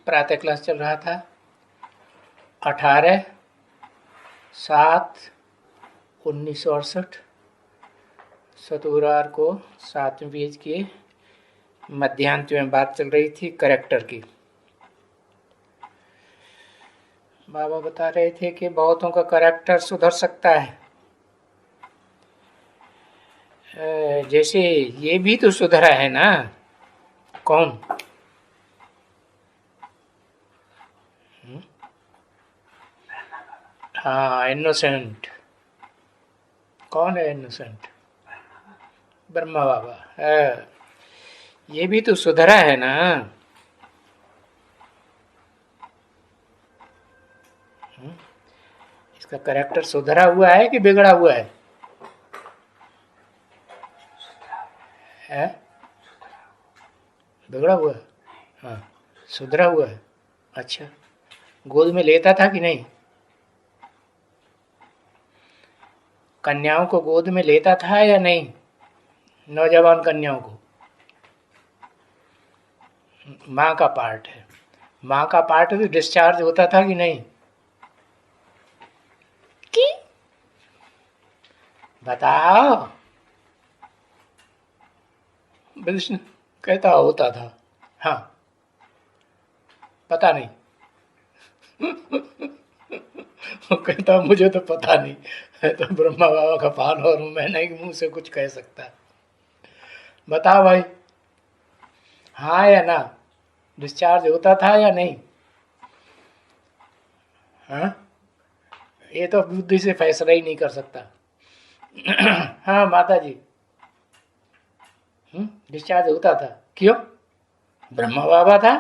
प्रातः क्लास चल रहा था। 18/7/1968 शतुरवार को 7वें पेज के मध्यांत में बात चल रही थी करेक्टर की। बाबा बता रहे थे कि बहुतों का करेक्टर सुधर सकता है, जैसे ये भी तो सुधरा है ना। कौन? हाँ, इनोसेंट। कौन है इनोसेंट? ब्रह्मा बाबा है। ये भी तो सुधरा है ना। इसका करेक्टर सुधरा हुआ है कि बिगड़ा हुआ है? है? बिगड़ा हुआ है। हाँ, सुधरा हुआ है। अच्छा, गोद में लेता था कि नहीं? कन्याओं को गोद में लेता था या नहीं? नौजवान कन्याओं को। माँ का पार्ट है, माँ का पार्ट भी डिस्चार्ज होता था कि नहीं? कि बताओ। विष्णु कहता होता था। हाँ, पता नहीं। वो कहता मुझे तो पता नहीं, मैं तो ब्रह्मा बाबा का फॉलोअर हूँ, मैं नहीं मुंह से कुछ कह सकता। बताओ भाई, हाँ या ना? डिस्चार्ज होता था या नहीं? हाँ, ये तो बुद्धि से फैसला ही नहीं कर सकता। हाँ माता जी, डिस्चार्ज होता था। क्यों? ब्रह्मा बाबा था।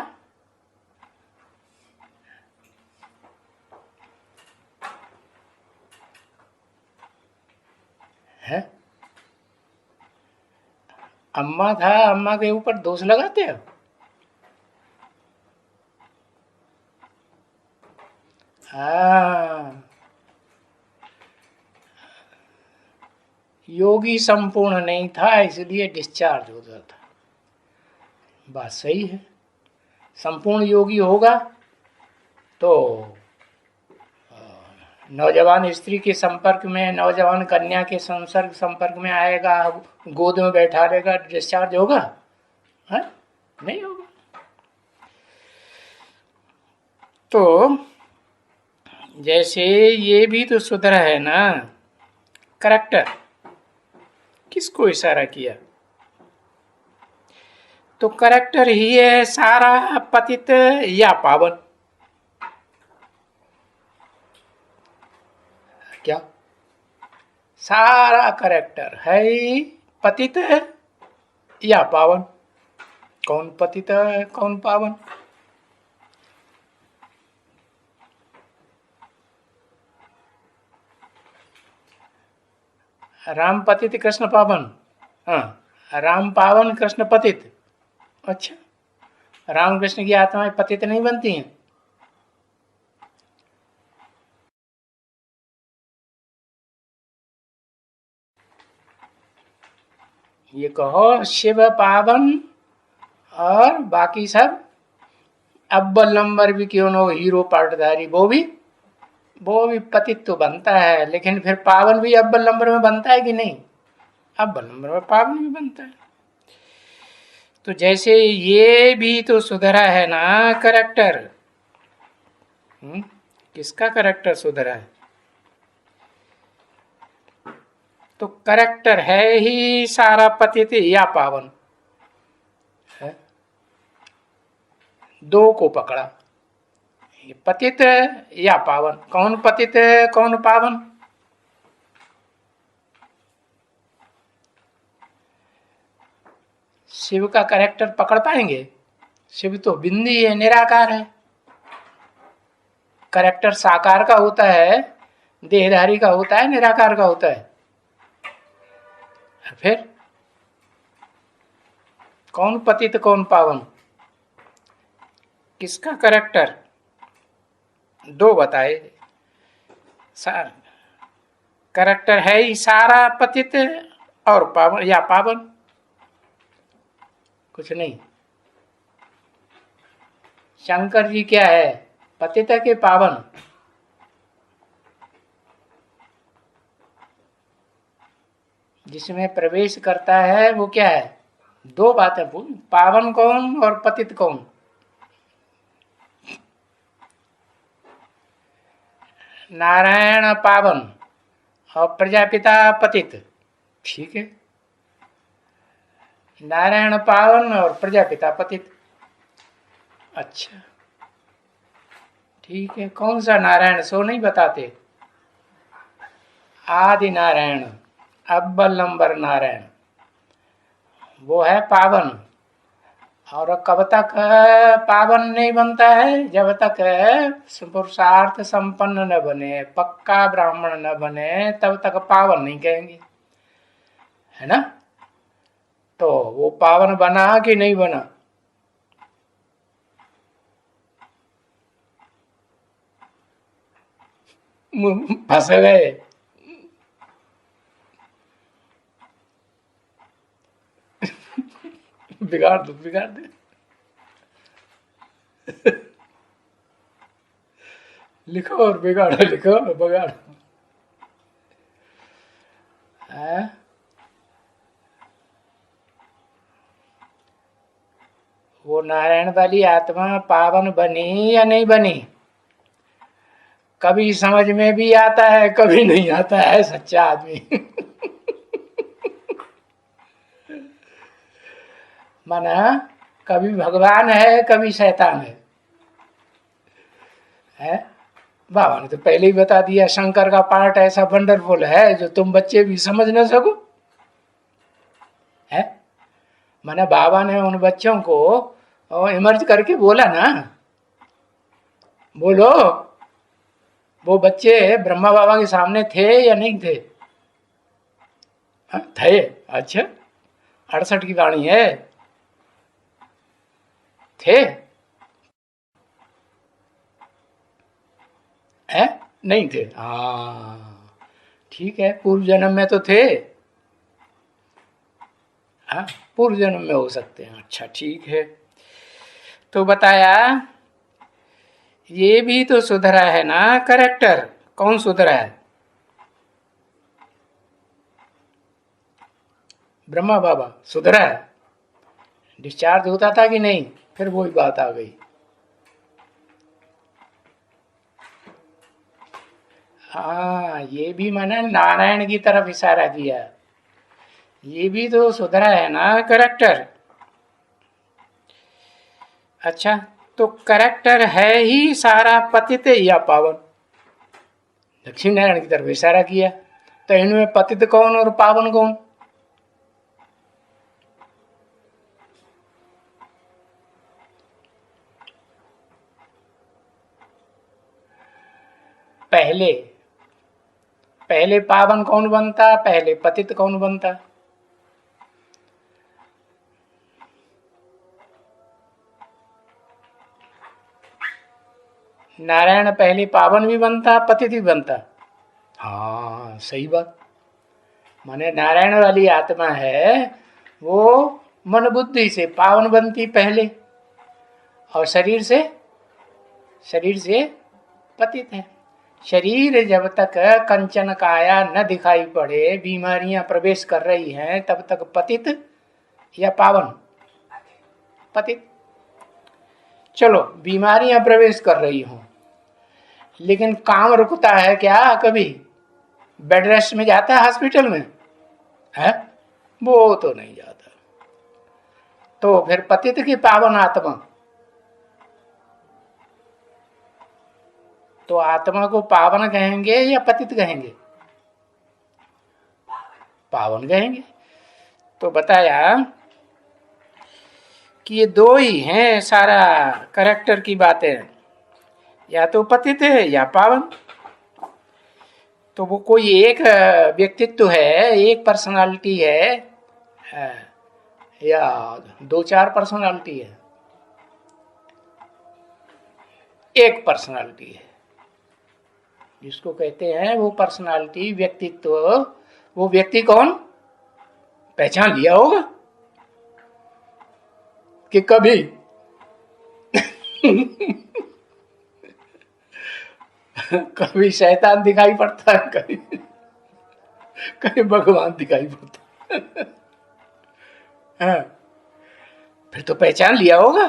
है? अम्मा था, अम्मा के ऊपर दोष लगाते हो? हाँ, योगी संपूर्ण नहीं था इसलिए डिस्चार्ज होता था। बात सही है। संपूर्ण योगी होगा तो नौजवान स्त्री के संपर्क में, नौजवान कन्या के संपर्क में आएगा, गोद में बैठा रहेगा, डिस्चार्ज होगा? है? नहीं होगा। तो जैसे ये भी तो सुधरा है ना करेक्टर। किसको इशारा किया? तो करेक्टर ही है सारा पतित या पावन। क्या? सारा करेक्टर है पतित है या पावन? कौन पतित है, कौन पावन? राम पतित कृष्ण पावन। हाँ, राम पावन कृष्ण पतित। अच्छा, राम कृष्ण की आत्माएं पतित नहीं बनती हैं? ये कहो शिव पावन और बाकी सब अव्वल नंबर भी क्यों न हो, हीरो पार्टधारी, वो भी पतित तो बनता है, लेकिन फिर पावन भी अव्वल नंबर में बनता है कि नहीं? अव्वल नंबर में पावन भी बनता है। तो जैसे ये भी तो सुधरा है ना करेक्टर। किसका करेक्टर सुधरा है? तो करेक्टर है ही सारा पतित या पावन है। दो को पकड़ा, ये पतित या पावन। कौन पतित कौन पावन? शिव का करेक्टर पकड़ पाएंगे? शिव तो बिंदी है, निराकार है। करेक्टर साकार का होता है, देहधारी का होता है, निराकार का होता है। फिर कौन पतित कौन पावन? किसका करेक्टर? दो बताए। करेक्टर है ही सारा पतित और पावन या पावन? कुछ नहीं। शंकर जी क्या है? पतित के पावन? जिसमें प्रवेश करता है वो क्या है? दो बातें पूछ, पावन कौन और पतित कौन? नारायण पावन और प्रजापिता पतित। ठीक है, नारायण पावन और प्रजापिता पतित। अच्छा ठीक है, कौन सा नारायण सो नहीं बताते? आदि नारायण, अव्वल नंबर नारायण, वो है पावन। और कब तक पावन नहीं बनता है? जब तक पुरुषार्थ संपन्न न बने, पक्का ब्राह्मण न बने, तब तक पावन नहीं कहेंगे, है ना? तो वो पावन बना कि नहीं बना? फंस गए। बिगाड़ दो, बिगाड़ दे। लिखो और बिगाड़ो, लिखो और बिगाड़ो। वो नारायण वाली आत्मा पावन बनी या नहीं बनी? कभी समझ में भी आता है, कभी नहीं आता है सच्चा आदमी। माना कभी भगवान है, कभी शैतान है? बाबा ने तो पहले ही बता दिया, शंकर का पार्ट ऐसा वंडरफुल है जो तुम बच्चे भी समझ न सको, है? माना बाबा ने उन बच्चों को इमर्ज करके बोला ना, बोलो। वो बच्चे ब्रह्मा बाबा के सामने थे या नहीं थे? थे। अच्छा, 68 की वाणी है, थे? है? नहीं थे? हाँ ठीक है, पूर्व जन्म में तो थे। हाँ, पूर्व जन्म में हो सकते हैं। अच्छा ठीक है, तो बताया ये भी तो सुधरा है ना करेक्टर? कौन सुधरा है? ब्रह्मा बाबा सुधरा है। डिस्चार्ज होता था कि नहीं? फिर वही बात आ गई। हाँ, ये भी मैंने नारायण की तरफ इशारा किया। ये भी तो सुधरा है ना करेक्टर? अच्छा, तो करेक्टर है ही सारा पतित या पावन? लक्ष्मी नारायण की तरफ इशारा किया, तो इनमें पतित कौन और पावन कौन? पहले पहले पावन कौन बनता, पहले पतित कौन बनता? नारायण पहले पावन भी बनता, पतित भी बनता। हाँ सही बात। माने नारायण वाली आत्मा है वो मन बुद्धि से पावन बनती पहले, और शरीर से पतित है। शरीर जब तक कंचन काया न दिखाई पड़े, बीमारियां प्रवेश कर रही हैं, तब तक पतित या पावन? पतित। चलो बीमारियां प्रवेश कर रही हों, लेकिन काम रुकता है क्या कभी? बेड रेस्ट में जाता है हॉस्पिटल में, है? वो तो नहीं जाता। तो फिर पतित की पावन आत्मा, तो आत्मा को पावन कहेंगे या पतित कहेंगे? पावन कहेंगे। तो बताया कि ये दो ही हैं सारा करेक्टर की बातें, या तो पतित है या पावन। तो वो कोई एक व्यक्तित्व है, एक पर्सनालिटी है, या दो चार पर्सनालिटी है? एक पर्सनालिटी है, जिसको कहते हैं वो पर्सनालिटी, व्यक्तित्व। वो व्यक्ति कौन? पहचान लिया होगा कि कभी? कभी शैतान दिखाई पड़ता है, कहीं कहीं भगवान दिखाई पड़ता है। हाँ, फिर तो पहचान लिया होगा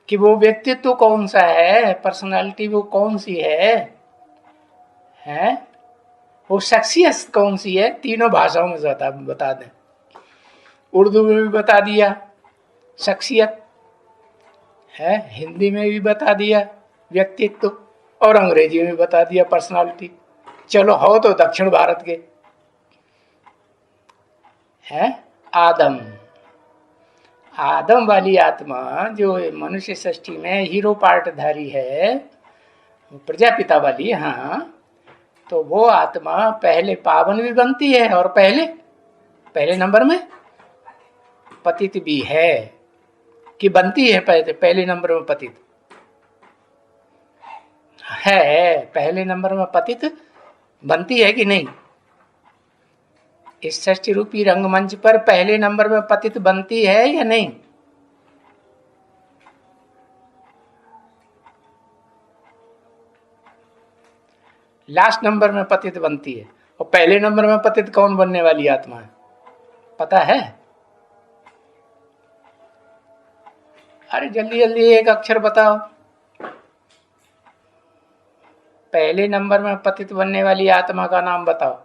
कि वो व्यक्तित्व कौन सा है, पर्सनालिटी वो कौन सी है, वो शख्सियत कौन सी है। तीनों भाषाओं में बता दें। उर्दू में भी बता दिया शख्सियत है, हिंदी में भी बता दिया व्यक्तित्व, और अंग्रेजी में बता दिया पर्सनालिटी। चलो हो तो दक्षिण भारत के है। आदम, आदम वाली आत्मा जो मनुष्य सृष्टि में हीरो पार्टधारी है, प्रजापिता वाली, हाँ, तो वो आत्मा पहले पावन भी बनती है और पहले नंबर में पतित भी है, कि बनती है पहले नंबर में पतित है, पहले नंबर में पतित बनती है कि नहीं। इस सृष्टि रूपी रंगमंच पर पहले नंबर में पतित बनती है या नहीं। लास्ट नंबर में पतित बनती है। और पहले नंबर में पतित कौन बनने वाली आत्मा है, पता है। अरे जल्दी जल्दी एक अक्षर बताओ। पहले नंबर में पतित बनने वाली आत्मा का नाम बताओ।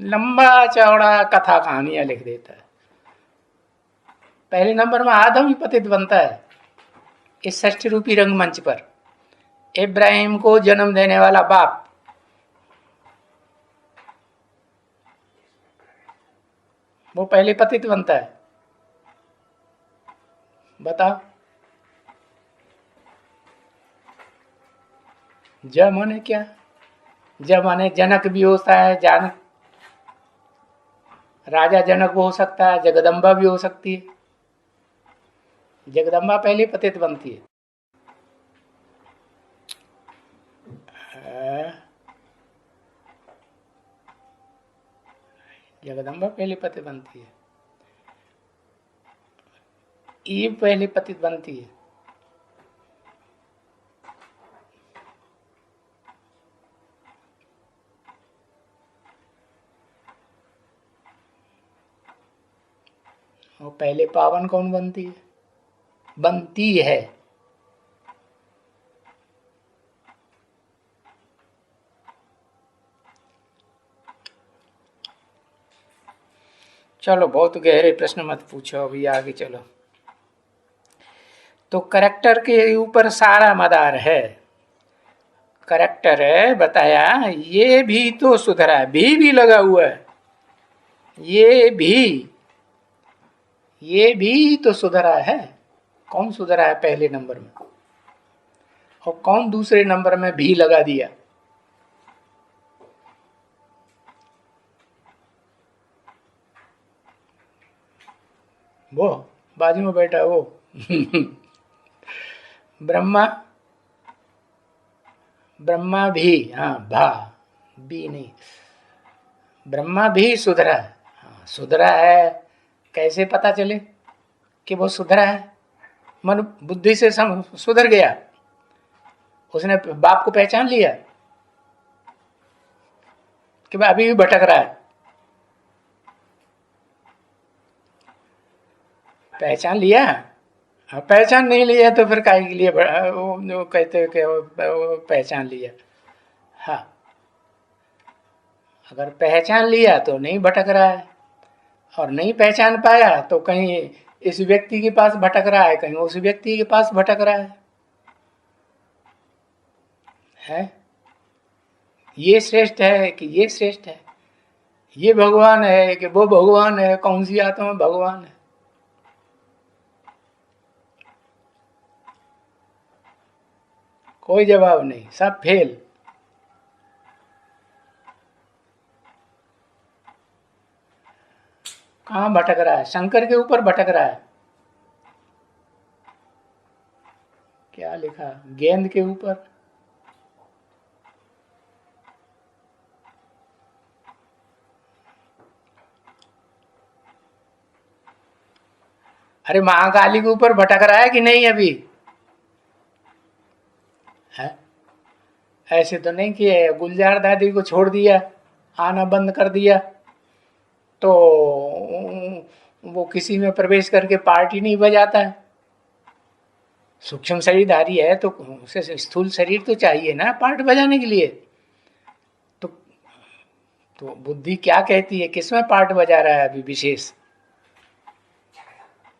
लंबा चौड़ा कथा कहानियां लिख देता है। पहले नंबर में आदम ही पतित बनता है इस षष्ठी रूपी रंगमंच पर। इब्राहिम को जन्म देने वाला बाप, वो पहले पतित बनता है। बताओ। ज माने क्या। ज माने जनक भी होता है, जनक राजा जनक हो सकता है, जगदम्बा भी हो सकती है। जगदम्बा पहले पतित बनती है। जगदम्बा पहले पतित बनती है। ईव पहले पतित बनती है। और पहले पावन कौन बनती है, बनती है। चलो बहुत गहरे प्रश्न मत पूछो, अभी आगे चलो। तो करेक्टर के ऊपर सारा मदार है। करेक्टर है बताया, ये भी तो सुधरा है, भी लगा हुआ है। ये भी तो सुधरा है। कौन सुधरा है पहले नंबर में, और कौन दूसरे नंबर में भी लगा दिया। वो बाजू में बैठा वो ब्रह्मा, ब्रह्मा भी, हाँ भा, भी नहीं, ब्रह्मा भी सुधरा है। हाँ सुधरा है, कैसे पता चले कि वो सुधरा है। मन बुद्धि से सुधर गया, उसने बाप को पहचान लिया कि भाई अभी भी भटक रहा है। पहचान लिया। हाँ, पहचान नहीं लिया तो फिर काहे के लिए वो कहते हैं कि वो पहचान लिया। हाँ, अगर पहचान लिया तो नहीं भटक रहा है, और नहीं पहचान पाया तो कहीं इस व्यक्ति के पास भटक रहा है, कहीं उस व्यक्ति के पास भटक रहा है। ये श्रेष्ठ है कि ये श्रेष्ठ है, ये भगवान है कि वो भगवान है, कौन सी आत्मा भगवान है। कोई जवाब नहीं, सब फेल। कहाँ भटक रहा है, शंकर के ऊपर भटक रहा है। क्या लिखा, गेंद के ऊपर। अरे महाकाली के ऊपर भटक रहा है कि नहीं अभी? है? ऐसे तो नहीं कि गुलजार दादी को छोड़ दिया, आना बंद कर दिया तो वो किसी में प्रवेश करके पार्टी नहीं बजाता है। सूक्ष्म शरीरधारी है तो उसे स्थूल शरीर तो चाहिए ना पार्ट बजाने के लिए। तो तो बुद्धि क्या कहती है, किसमें पार्ट बजा रहा है अभी विशेष?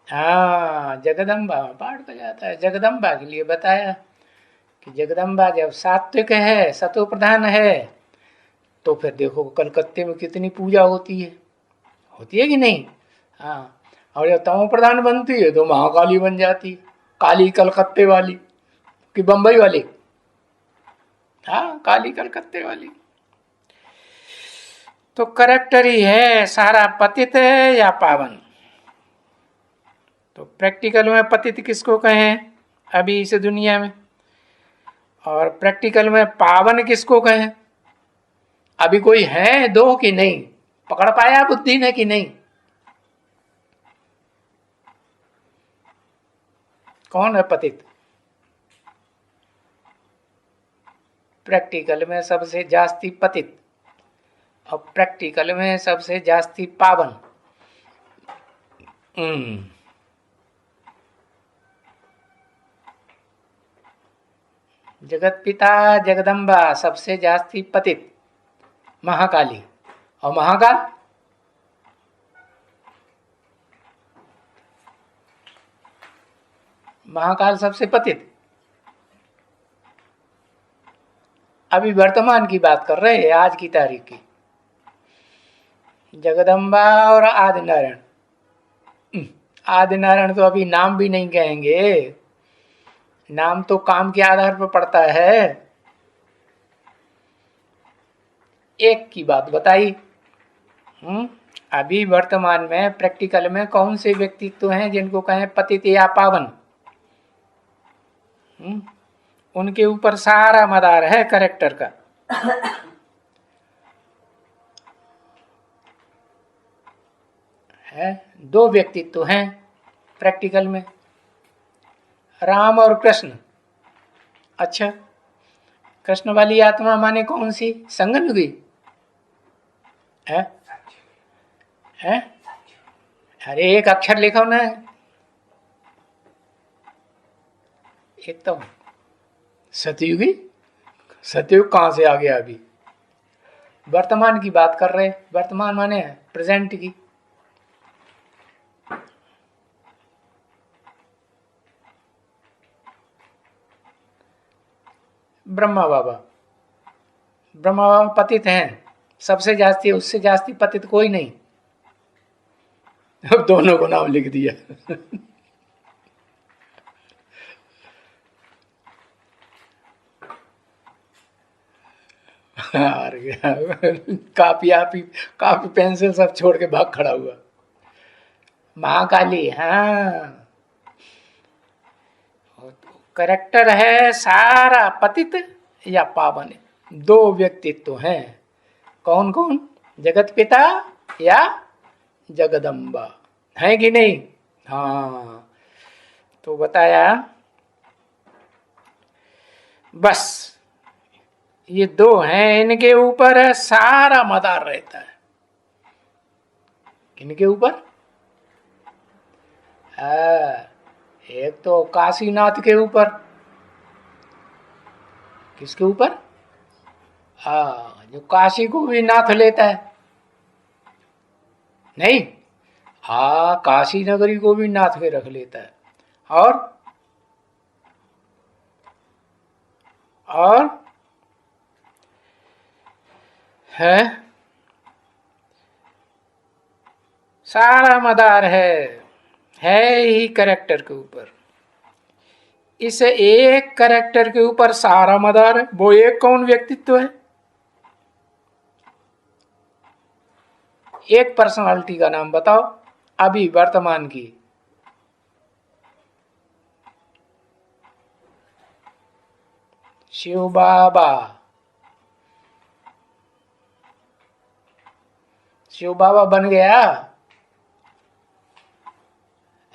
हाँ, जगदम्बा पार्ट बजाता है। जगदम्बा के लिए बताया कि जगदम्बा जब सात्विक है, सतो प्रधान है, तो फिर देखो कलकत्ते में कितनी पूजा होती है कि नहीं? हाँ, और जब तमो प्रधान बनती है तो महाकाली बन जाती है। काली कलकत्ते वाली कि बम्बई वाली? हाँ, काली कलकत्ते वाली। तो करेक्टर ही है सारा पतित है या पावन। तो प्रैक्टिकल में पतित किसको कहें अभी इस दुनिया में, और प्रैक्टिकल में पावन किसको कहें? अभी कोई है दो कि नहीं? पकड़ पाया बुद्धि ने कि नहीं? कौन है पतित? प्रैक्टिकल में सबसे जास्ती पतित और प्रैक्टिकल में सबसे जास्ती पावन। जगत पिता जगदम्बा सबसे जास्ती पतित महाकाली, और महाकाल सबसे पतित। अभी वर्तमान की बात कर रहे हैं, आज की तारीख की। जगदम्बा और आदि नारायण। आदि नारायण तो अभी नाम भी नहीं कहेंगे, नाम तो काम के आधार पर पड़ता है। एक की बात बताई। अभी वर्तमान में प्रैक्टिकल में कौन से व्यक्तित्व हैं जिनको कहें पतित या पावन? उनके ऊपर सारा मदार है कैरेक्टर का। है, दो व्यक्तित्व हैं प्रैक्टिकल में, राम और कृष्ण। अच्छा, कृष्ण वाली आत्मा माने कौन सी? संगनुगी है? है? अरे एक अक्षर लिखो ना एकदम। सतयुगी? सतयुग कहां से आ गया? अभी वर्तमान की बात कर रहे। वर्तमान माने प्रेजेंट की। ब्रह्मा बाबा पतित हैं सबसे जास्ती, उससे जास्ती पतित कोई नहीं। अब दोनों को नाम लिख दिया। हार गया। कापी पेंसिल सब छोड़ के भाग खड़ा हुआ। महाकाली, हाँ, करेक्टर है सारा पतित या पावन। दो व्यक्तित्व हैं, कौन कौन? जगत पिता या जगदम्बा, है कि नहीं? हाँ, तो बताया बस ये दो हैं, इनके ऊपर सारा मदार रहता है। किनके ऊपर? एक तो काशीनाथ के ऊपर। किसके ऊपर? जो काशी को भी नाथ लेता है। नहीं, काशी नगरी को भी नाथ में रख लेता है। और है सारा मदार है ही कैरेक्टर के ऊपर। इस एक कैरेक्टर के ऊपर सारा मदार है। वो एक कौन व्यक्तित्व है? एक पर्सनालिटी का नाम बताओ अभी वर्तमान की। शिव बाबा। शिव बाबा बन गया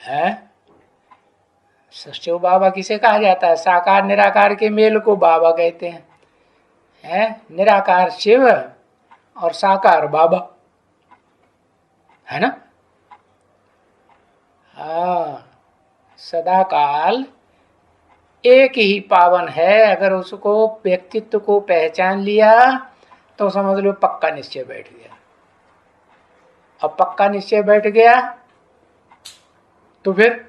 है? शिव बाबा किसे कहा जाता है? साकार निराकार के मेल को बाबा कहते हैं। निराकार शिव और साकार बाबा, है ना। हाँ, सदा काल एक ही पावन है। अगर उसको व्यक्तित्व को पहचान लिया तो समझ लो पक्का निश्चय बैठ गया। अब पक्का निश्चय बैठ गया तो फिर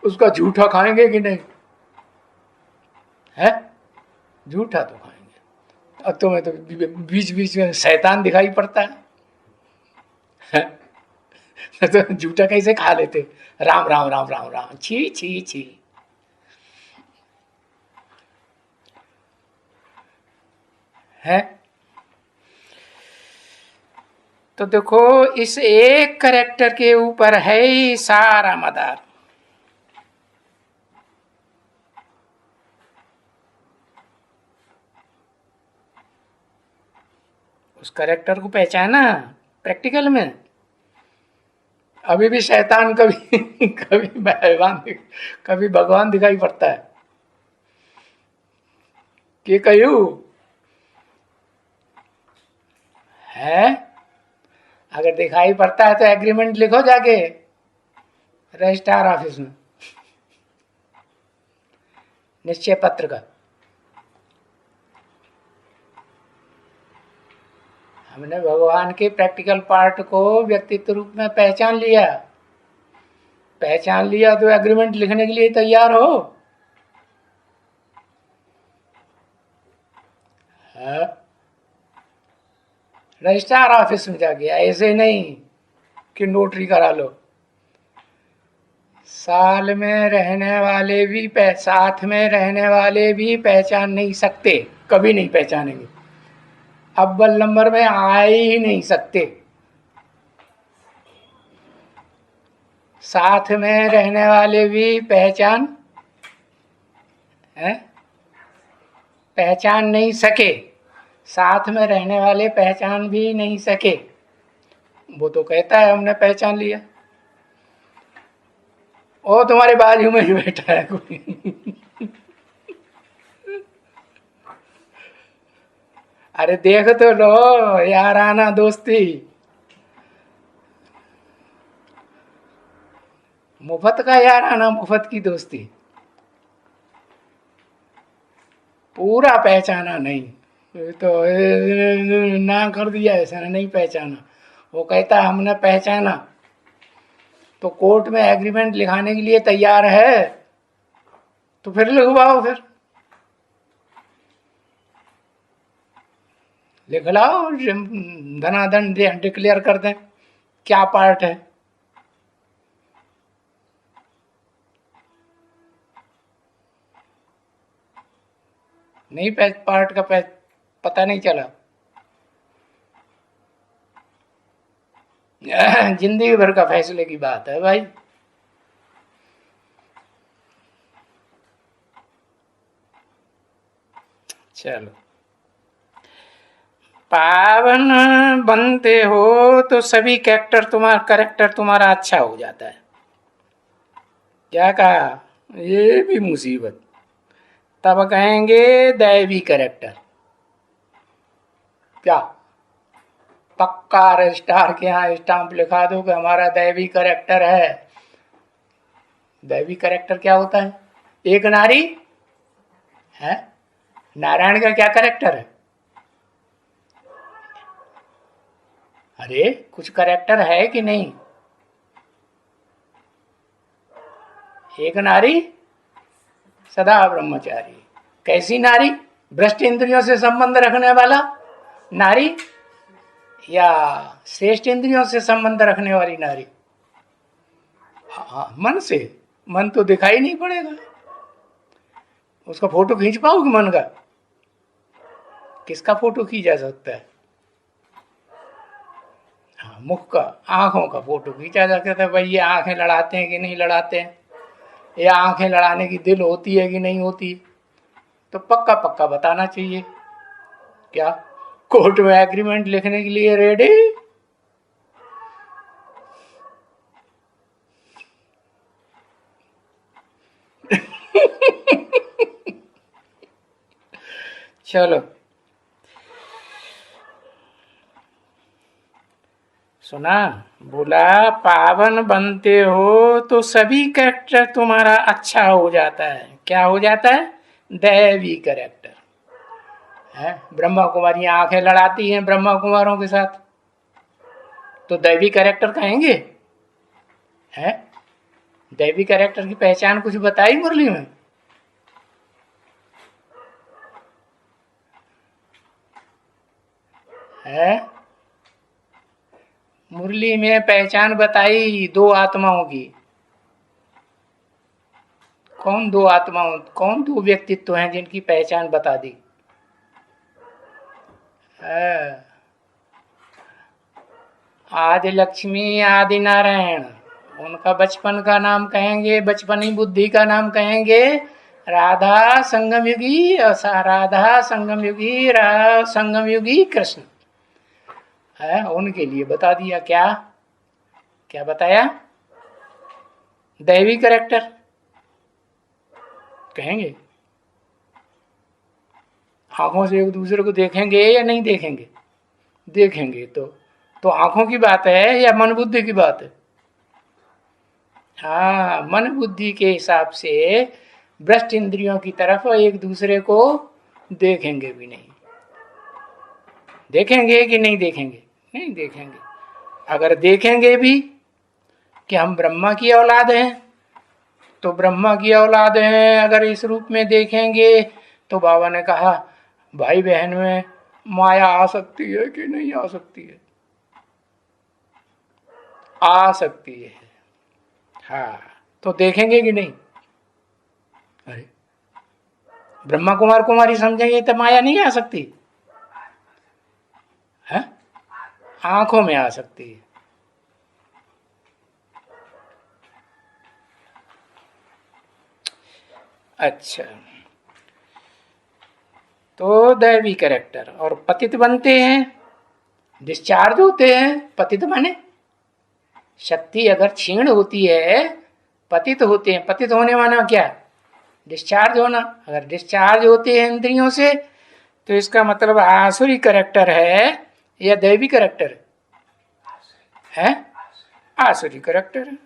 उसका झूठा खाएंगे कि नहीं? है, झूठा तो खाएंगे। अब तुम्हें तो बीच बीच में शैतान दिखाई पड़ता है, तो झूठा कैसे खा लेते? राम राम राम राम राम, छी छी छी। है तो देखो, इस एक कैरेक्टर के ऊपर है ही सारा मदार। उस कैरेक्टर को पहचाना प्रैक्टिकल में। अभी भी शैतान कभी कभी भगवान दिखाई पड़ता है कि कहूं है। अगर दिखाई पड़ता है तो एग्रीमेंट लिखो जाके रजिस्ट्रार ऑफिस में, निश्चय पत्र का। हमने भगवान के प्रैक्टिकल पार्ट को व्यक्तित्व रूप में पहचान लिया। तो एग्रीमेंट लिखने के लिए तैयार हो। रजिस्ट्रार ऑफिस में जाके, ऐसे नहीं कि नोटरी करा लो। साल में रहने वाले भी साथ में रहने वाले भी पहचान नहीं सकते, कभी नहीं पहचानेंगे। अव्वल नंबर में आ ही नहीं सकते। साथ में रहने वाले भी पहचान नहीं सके। साथ में रहने वाले पहचान भी नहीं सके। वो तो कहता है हमने पहचान लिया। ओ तुम्हारे बाजू में ही बैठा है कोई। अरे देख तो लो यार, आना दोस्ती। मुफ्त का यार आना, मुफ्त की दोस्ती। पूरा पहचाना नहीं तो ना कर दिया, ऐसा नहीं पहचाना। वो कहता है हमने पहचाना, तो कोर्ट में एग्रीमेंट लिखाने के लिए तैयार है तो फिर लिखवाओ, फिर लिख लाओ, धनाधन डिक्लेयर कर दें क्या पार्ट है। नहीं पार्ट का पता नहीं चला। जिंदगी भर का फैसले की बात है भाई। चलो, पावन बनते हो तो सभी कैरेक्टर तुम्हारा अच्छा हो जाता है। क्या कहा? ये भी मुसीबत। तब कहेंगे दैवी कैरेक्टर। क्या पक्का रजिस्ट्रार के यहाँ स्टाम्प लिखा दो कि हमारा दैवी कैरेक्टर है। दैवी कैरेक्टर क्या होता है? एक नारी है। नारायण का क्या कैरेक्टर है? अरे कुछ कैरेक्टर है कि नहीं? एक नारी सदा ब्रह्मचारी। कैसी नारी? भ्रष्ट इंद्रियों से संबंध रखने वाला नारी या श्रेष्ठ इंद्रियों से संबंध रखने वाली नारी? हाँ, मन से। मन तो दिखाई नहीं पड़ेगा। उसका फोटो खींच पाओगे मन का? किसका फोटो खींचा सकता है? हाँ, मुख का, आंखों का फोटो खींचा जा सकता है। भाई ये आंखें लड़ाते हैं कि नहीं लड़ाते हैं, ये आंखें लड़ाने की दिल होती है कि नहीं होती, तो पक्का पक्का बताना चाहिए। क्या कोर्ट में एग्रीमेंट लिखने के लिए रेडी? चलो सुना, बोला पावन बनते हो तो सभी कैरेक्टर तुम्हारा अच्छा हो जाता है। क्या हो जाता है? दैवी कैरेक्टर है। ब्रह्मा कुमारी आंखें लड़ाती हैं ब्रह्मा कुमारों के साथ, तो दैवी कैरेक्टर कहेंगे है। दैवी कैरेक्टर की पहचान कुछ बताई मुरली में? है मुरली में पहचान बताई दो आत्माओं की। कौन दो आत्माओं, कौन दो व्यक्तित्व हैं जिनकी पहचान बता दी? आदि लक्ष्मी आदि नारायण, उनका बचपन का नाम कहेंगे, बचपनी बुद्धि का नाम कहेंगे राधा संगम युगी, राधा संगम युगी, संगम युगी कृष्ण है। उनके लिए बता दिया। क्या क्या बताया? दैवी कैरेक्टर कहेंगे। आंखों से एक दूसरे को देखेंगे या नहीं देखेंगे? देखेंगे। तो आंखों की बात है या मन बुद्धि की बात है? हाँ, मन बुद्धि के हिसाब से भ्रष्ट इंद्रियों की तरफ एक दूसरे को देखेंगे भी नहीं। देखेंगे कि नहीं देखेंगे? नहीं देखेंगे। अगर देखेंगे भी कि हम ब्रह्मा की औलाद हैं, तो ब्रह्मा की औलाद हैं अगर इस रूप में देखेंगे, तो बाबा ने कहा भाई बहन में माया आ सकती है कि नहीं आ सकती है? आ सकती है। हाँ, तो देखेंगे कि नहीं? अरे ब्रह्मा कुमार कुमारी समझेंगे तो माया नहीं आ सकती है? आंखों में आ सकती है। अच्छा, तो दैवी कैरेक्टर और पतित बनते हैं, डिस्चार्ज होते हैं। पतित माने शक्ति अगर क्षीण होती है, पतित होते हैं। पतित होने माना क्या? डिस्चार्ज होना। अगर डिस्चार्ज होते हैं इंद्रियों से, तो इसका मतलब आसुरी कैरेक्टर है या दैवी कैरेक्टर है? आसुरी कैरेक्टर है।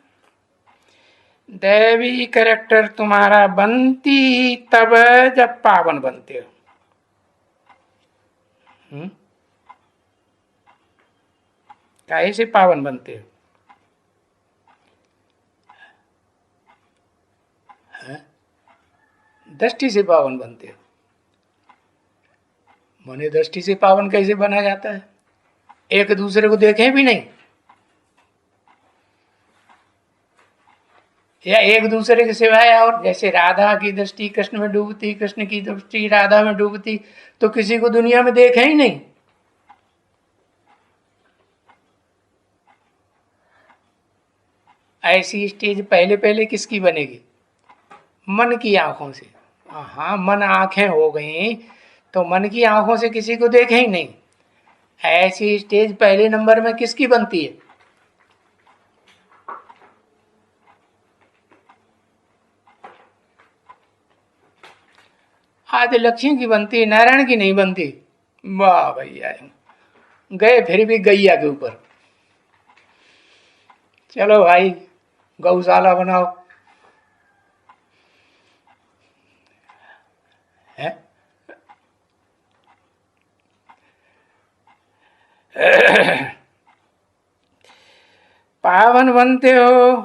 दैवी कैरेक्टर तुम्हारा बनती तब जब पावन बनते हो। काहे से पावन बनते हो? दृष्टि से पावन बनते हो। माने दृष्टि से पावन कैसे बना जाता है? एक दूसरे को देखें भी नहीं, या एक दूसरे के सिवाय, और जैसे राधा की दृष्टि कृष्ण में डूबती, कृष्ण की दृष्टि राधा में डूबती, तो किसी को दुनिया में देखे ही नहीं। ऐसी स्टेज पहले पहले किसकी बनेगी? मन की आंखों से। हाँ, मन आंखें हो गई तो मन की आंखों से किसी को देखे ही नहीं। ऐसी स्टेज पहले नंबर में किसकी बनती है? आदि लक्ष्मी की बनती, नारायण की नहीं बनती। वाह भैया, गए फिर भी गैया के ऊपर। चलो भाई, गौशाला बनाओ है। पावन बनते हो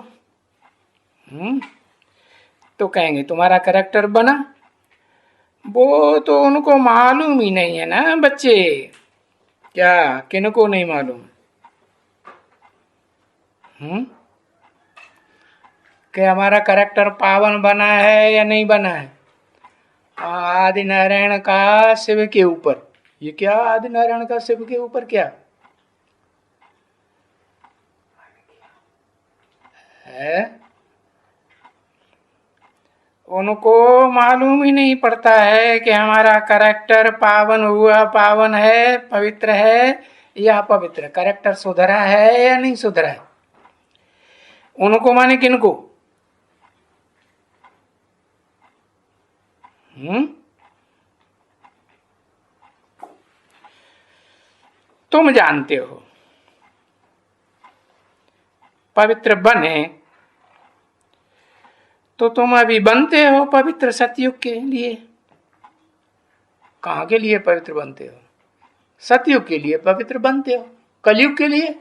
तो कहेंगे तुम्हारा कैरेक्टर बना। वो तो उनको मालूम ही नहीं है ना बच्चे। क्या किनको नहीं मालूम? कि हमारा कैरेक्टर पावन बना है या नहीं बना है? आदि नारायण का शिव के ऊपर। ये क्या आदि नारायण का शिव के ऊपर क्या है? उनको मालूम ही नहीं पड़ता है कि हमारा कैरेक्टर पावन हुआ, पावन है, पवित्र है या अपवित्र, कैरेक्टर सुधरा है या नहीं सुधरा है। उनको माने किनको? तुम जानते हो। पवित्र बने तो तुम अभी बनते हो पवित्र सतयुग के लिए। कहां के लिए पवित्र बनते हो? सतयुग के लिए पवित्र बनते हो। कलयुग के लिए?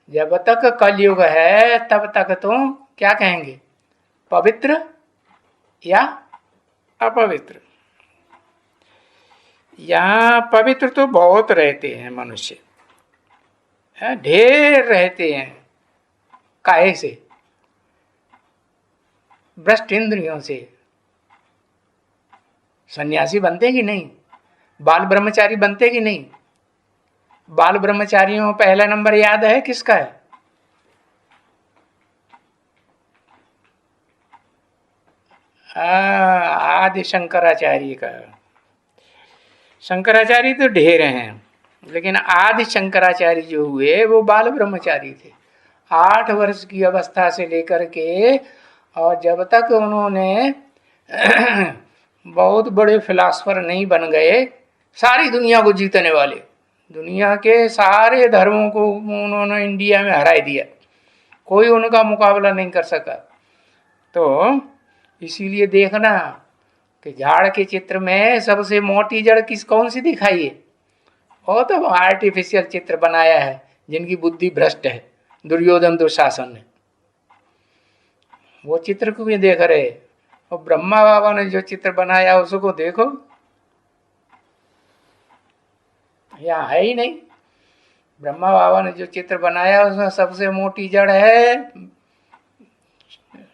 जब तक कलयुग है तब तक तुम क्या कहेंगे? पवित्र या अपवित्र? यहां पवित्र तो बहुत रहते हैं मनुष्य, ढेर रहते हैं। काहे से? भ्रष्ट इंद्रियों से। सन्यासी बनते कि नहीं? बाल ब्रह्मचारी बनते कि नहीं? बाल ब्रह्मचारियों में पहला नंबर याद है किसका है? आदि शंकराचार्य का। शंकराचार्य तो ढेर हैं, लेकिन आदि शंकराचार्य जो हुए वो बाल ब्रह्मचारी थे। 8 वर्ष की अवस्था से लेकर के और जब तक उन्होंने बहुत बड़े फिलासफर नहीं बन गए, सारी दुनिया को जीतने वाले, दुनिया के सारे धर्मों को उन्होंने इंडिया में हरा दिया, कोई उनका मुकाबला नहीं कर सका। तो इसीलिए देखना कि झाड़ के चित्र में सबसे मोटी जड़ कौन सी दिखाई है? वो तो आर्टिफिशियल चित्र बनाया है जिनकी बुद्धि भ्रष्ट है, दुर्योधन दुशासन ने। वो चित्र को भी देख रहे, और ब्रह्मा बाबा ने जो चित्र बनाया उसको देखो, यहाँ है ही नहीं। ब्रह्मा बाबा ने जो चित्र बनाया उसमें सबसे मोटी जड़ है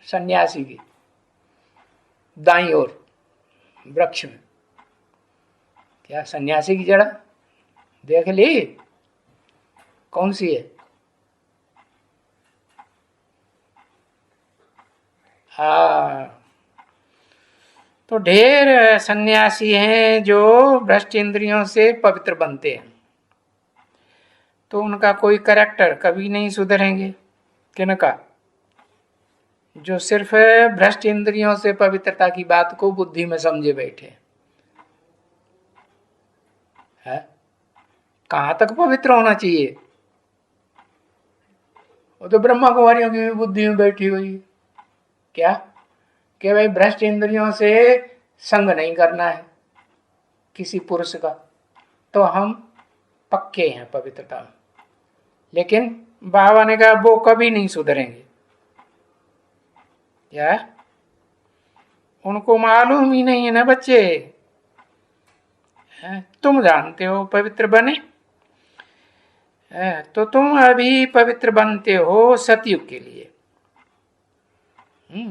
सन्यासी की, दाईं ओर वृक्ष में। क्या सन्यासी की जड़ देख ली? कौन सी है? तो ढेर सन्यासी हैं जो भ्रष्ट इंद्रियों से पवित्र बनते हैं, तो उनका कोई कैरेक्टर कभी नहीं सुधरेंगे। किनका? जो सिर्फ भ्रष्ट इंद्रियों से पवित्रता की बात को बुद्धि में समझे बैठे है। कहां तक पवित्र होना चाहिए? वो तो ब्रह्मा कुमारियों की भी बुद्धि में बैठी हुई है। क्या? कि भाई भ्रष्ट इंद्रियों से संग नहीं करना है किसी पुरुष का, तो हम पक्के हैं पवित्रता में। लेकिन बाबा ने कहा वो कभी नहीं सुधरेंगे। क्या? उनको मालूम ही नहीं है ना बच्चे। तुम जानते हो पवित्र बने, तो तुम अभी पवित्र बनते हो सतयुग के लिए,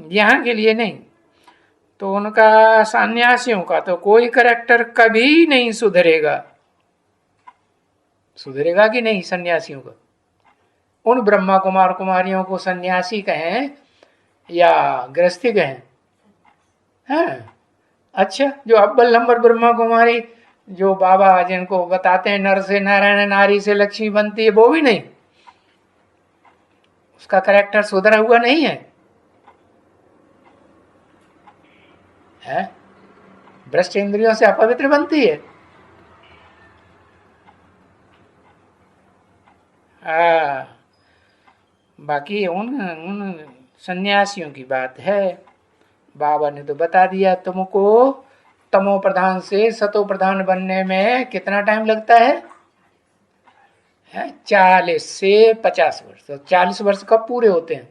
यहाँ के लिए नहीं। तो उनका सन्यासियों का तो कोई करैक्टर कभी नहीं सुधरेगा। सुधरेगा कि नहीं सन्यासियों का? उन ब्रह्मा कुमार कुमारियों को सन्यासी कहें या गृहस्थी कहें? हाँ, अच्छा, जो अव्वल नंबर ब्रह्मा कुमारी जो बाबा जिनको बताते हैं नर से नारायण नारी से लक्ष्मी बनती है, वो भी नहीं, उसका करैक्टर सुधरा हुआ नहीं है। भ्रष्ट इंद्रियों से अपवित्र बनती है। बाकी उन सन्यासियों की बात है। बाबा ने तो बता दिया तुमको, तमो प्रधान से सतो प्रधान बनने में कितना टाइम लगता है? 40 से 50 वर्ष। तो 40 वर्ष कब पूरे होते हैं?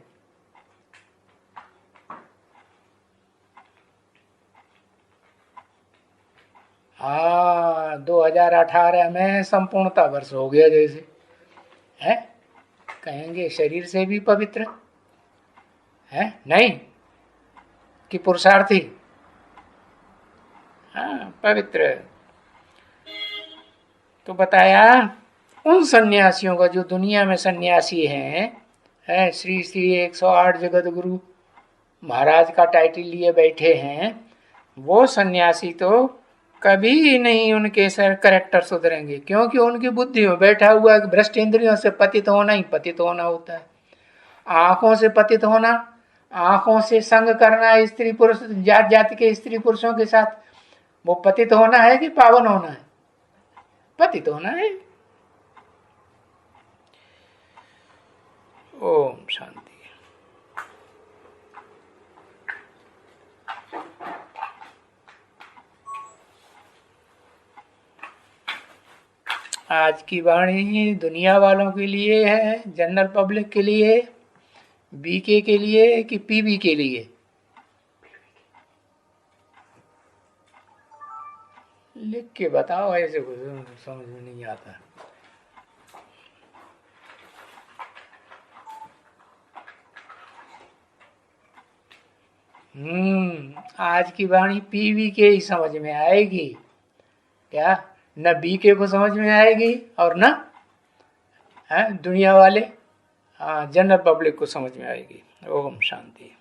हाँ, 2018 में संपूर्णता वर्ष हो गया जैसे है। कहेंगे शरीर से भी पवित्र है नहीं कि पुरुषार्थी? हाँ, पवित्र। तो बताया उन सन्यासियों का जो दुनिया में सन्यासी हैं, श्री श्री 108 जगत गुरु महाराज का टाइटल लिए बैठे हैं, वो सन्यासी तो कभी नहीं उनके सर करेक्टर सुधरेंगे, क्योंकि उनकी बुद्धि में बैठा हुआ भ्रष्ट इंद्रियों से पतित होना ही पतित होना होता है। आंखों से पतित होना, आंखों से संग करना स्त्री पुरुष जात जाति के स्त्री पुरुषों के साथ, वो पतित होना है कि पावन होना है? पतित होना है। ओम शांति। आज की वाणी दुनिया वालों के लिए है, जनरल पब्लिक के लिए, बीके के लिए कि पीबी के लिए? लिख के बताओ, ऐसे कुछ समझ में नहीं आता। आज की वाणी पीवी के ही समझ में आएगी क्या? न बीके को समझ में आएगी और न दुनिया वाले जनरल पब्लिक को समझ में आएगी। ओम शांति।